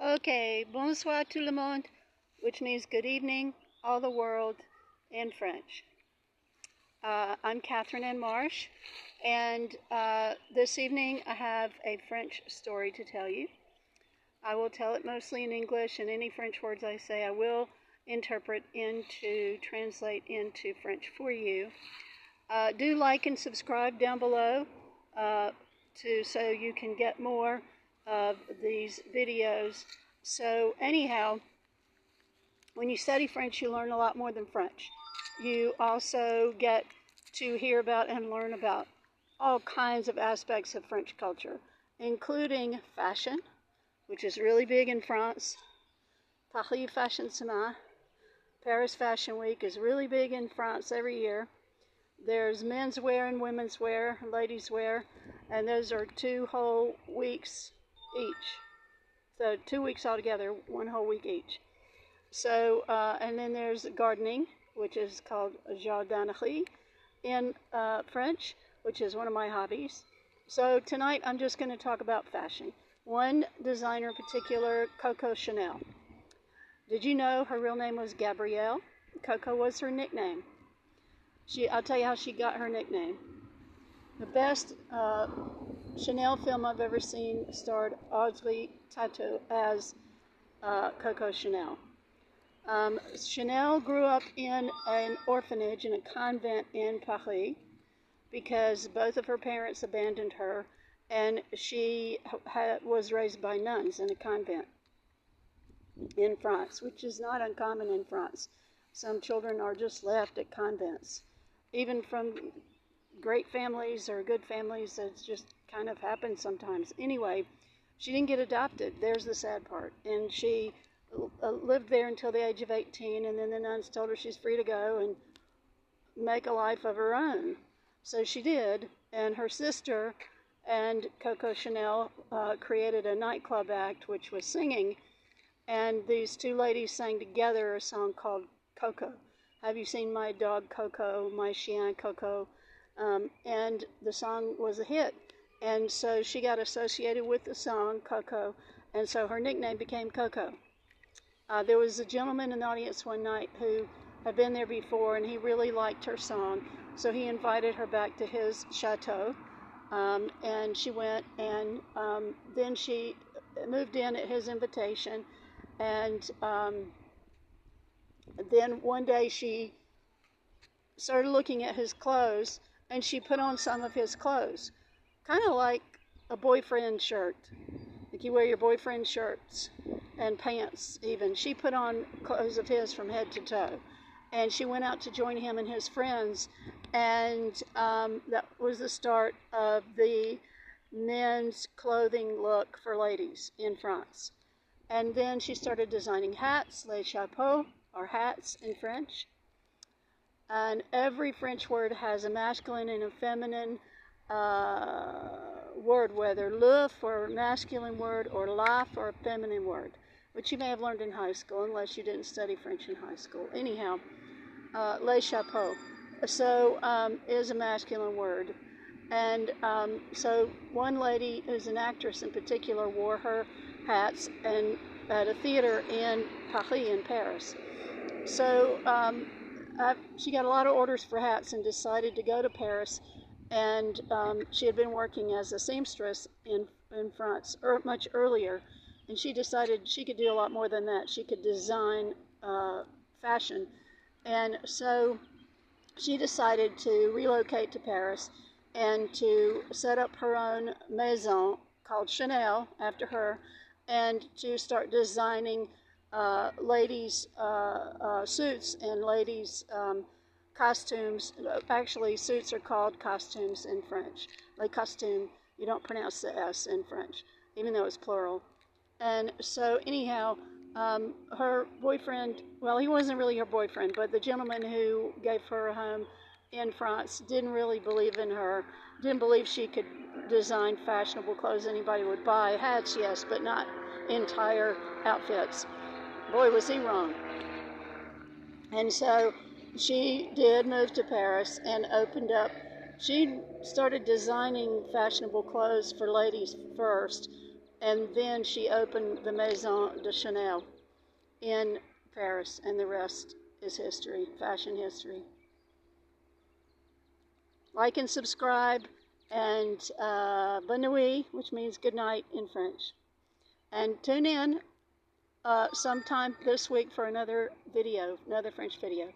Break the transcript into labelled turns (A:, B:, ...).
A: Okay, bonsoir tout le monde, which means good evening, all the world in French. I'm Catherine Ann Marsh, and this evening I have a French story to tell you. I will tell it mostly in English, and any French words I say I will translate into French for you. Do like and subscribe down below so you can get more of these videos. So anyhow, when you study French, you learn a lot more than French. You also get to hear about and learn about all kinds of aspects of French culture, including fashion, which is really big in France. Paris Fashion Semaine, Paris Fashion Week is really big in France every year. There's men's wear and women's wear, ladies' wear, and those are 2 whole weeks each. So 2 weeks altogether, 1 whole week each. So, and then there's gardening, which is called jardinerie in French, which is one of my hobbies. So tonight I'm just going to talk about fashion. One designer in particular, Coco Chanel. Did you know her real name was Gabrielle? Coco was her nickname. I'll tell you how she got her nickname. The best Chanel film I've ever seen starred Audrey Tautou as Coco Chanel. Chanel grew up in an orphanage in a convent in Paris because both of her parents abandoned her, and she was raised by nuns in a convent in France, which is not uncommon in France. Some children are just left at convents, even from great families or good families. It just kind of happens sometimes. Anyway, she didn't get adopted. There's the sad part. And she lived there until the age of 18, and then the nuns told her she's free to go and make a life of her own. So she did, and her sister and Coco Chanel created a nightclub act, which was singing, and these two ladies sang together a song called Coco. Have you seen my dog Coco, my chien Coco? And the song was a hit, and so she got associated with the song Coco, and so her nickname became Coco. There was a gentleman in the audience one night who had been there before, and he really liked her song, so he invited her back to his chateau, and she went, and then she moved in at his invitation, and then one day she started looking at his clothes, and she put on some of his clothes, kind of like a boyfriend shirt. Like you wear your boyfriend shirts and pants even. She put on clothes of his from head to toe. And she went out to join him and his friends. And that was the start of the men's clothing look for ladies in France. And then she started designing hats, les chapeaux, or hats in French. And every French word has a masculine and a feminine word, whether le for a masculine word or la for a feminine word, which you may have learned in high school unless you didn't study French in high school. Anyhow, les chapeaux is a masculine word. And so one lady who's an actress in particular wore her hats and at a theater in Paris. So she got a lot of orders for hats and decided to go to Paris. And she had been working as a seamstress in France much earlier, and she decided she could do a lot more than that. She could design fashion, and so she decided to relocate to Paris and to set up her own maison called Chanel after her, and to start designing ladies' suits and ladies' costumes. Actually, suits are called costumes in French. Les costumes, you don't pronounce the S in French, even though it's plural. And so anyhow, her boyfriend, well, he wasn't really her boyfriend, but the gentleman who gave her a home in France didn't really believe in her, didn't believe she could design fashionable clothes anybody would buy. Hats, yes, but not entire outfits. Boy, was he wrong. And so she did move to Paris and opened up. She started designing fashionable clothes for ladies first, And then she opened the Maison de Chanel in Paris, and the rest is history, fashion history. Like and subscribe, and bonne nuit, which means good night in French. And tune in sometime this week for another video, another French video.